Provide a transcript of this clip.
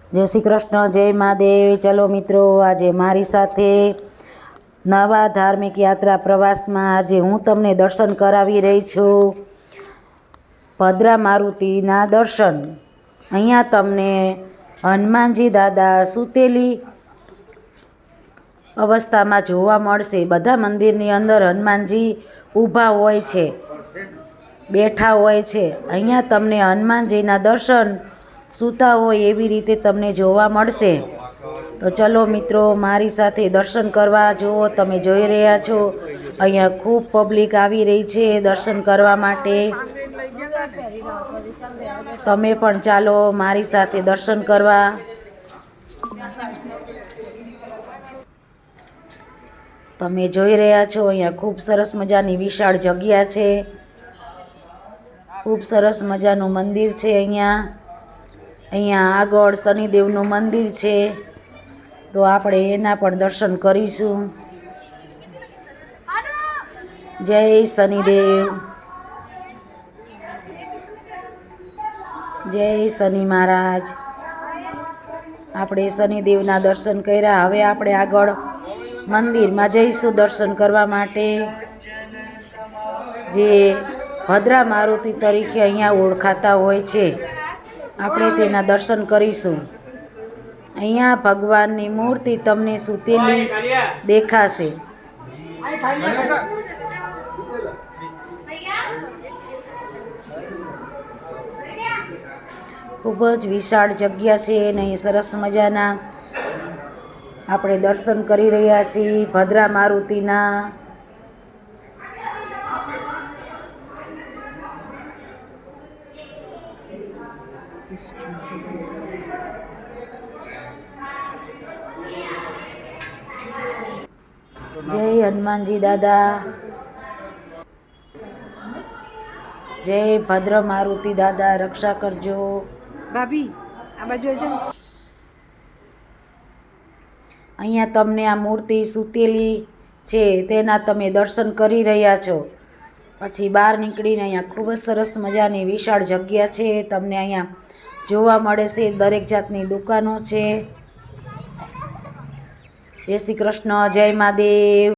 જય શ્રી કૃષ્ણ, જય મહાદેવ। ચલો મિત્રો, આજે મારી સાથે નવા ધાર્મિક યાત્રા પ્રવાસમાં આજે હું તમને દર્શન કરાવી રહી છું ભદ્રા મારુતિના દર્શન। અહીંયા તમને હનુમાનજી દાદા સૂતેલી અવસ્થામાં જોવા મળશે। બધા મંદિરની અંદર હનુમાનજી ઊભા હોય છે, બેઠા હોય છે। અહીંયા તમને હનુમાનજીના દર્શન સૂતા હોય એવી રીતે તમને જોવા મળશે। તો ચલો મિત્રો, મારી સાથે દર્શન કરવા। જુઓ, તમે જોઈ રહ્યા છો અહીંયા ખૂબ પબ્લિક આવી રહી છે દર્શન કરવા માટે। તમે પણ ચાલો મારી સાથે દર્શન કરવા। તમે જોઈ રહ્યા છો અહીંયા ખૂબ સરસ મજાની વિશાળ જગ્યા છે, ખૂબ સરસ મજાનું મંદિર છે। અહીંયા આગળ શનિદેવનું મંદિર છે, તો આપણે એના પણ દર્શન કરીશું। જય શનિદેવ, જય શનિ મહારાજ। આપણે શનિદેવના દર્શન કર્યા, હવે આપણે આગળ મંદિરમાં જઈશું દર્શન કરવા માટે, જે ભદ્રા મારુતિ તરીકે અહીંયા ઓળખાતા હોય છે। આપણે તેના દર્શન કરીશું। અહીંયા ભગવાનની મૂર્તિ તમને સૂતેલી દેખાશે। ખૂબ જ વિશાળ જગ્યા છે અને અહીં સરસ મજાના આપણે દર્શન કરી રહ્યા છીએ ભદ્રા મારુતિના। જય હનુમાનજી દાદા, જય ભદ્ર મારુતિ દાદા, રક્ષા કરજો। ભાભી આ બાજુ આવજો। અહીંયા તમને આ મૂર્તિ સૂતેલી છે તેના તમે દર્શન કરી રહ્યા છો। પછી બહાર નીકળીને અહીંયા ખૂબ જ સરસ મજાની વિશાળ જગ્યા છે, તમને અહીંયા જોવા મળે છે। દરેક જાતની દુકાનો છે। જય શ્રી કૃષ્ણ, જય મહાદેવ।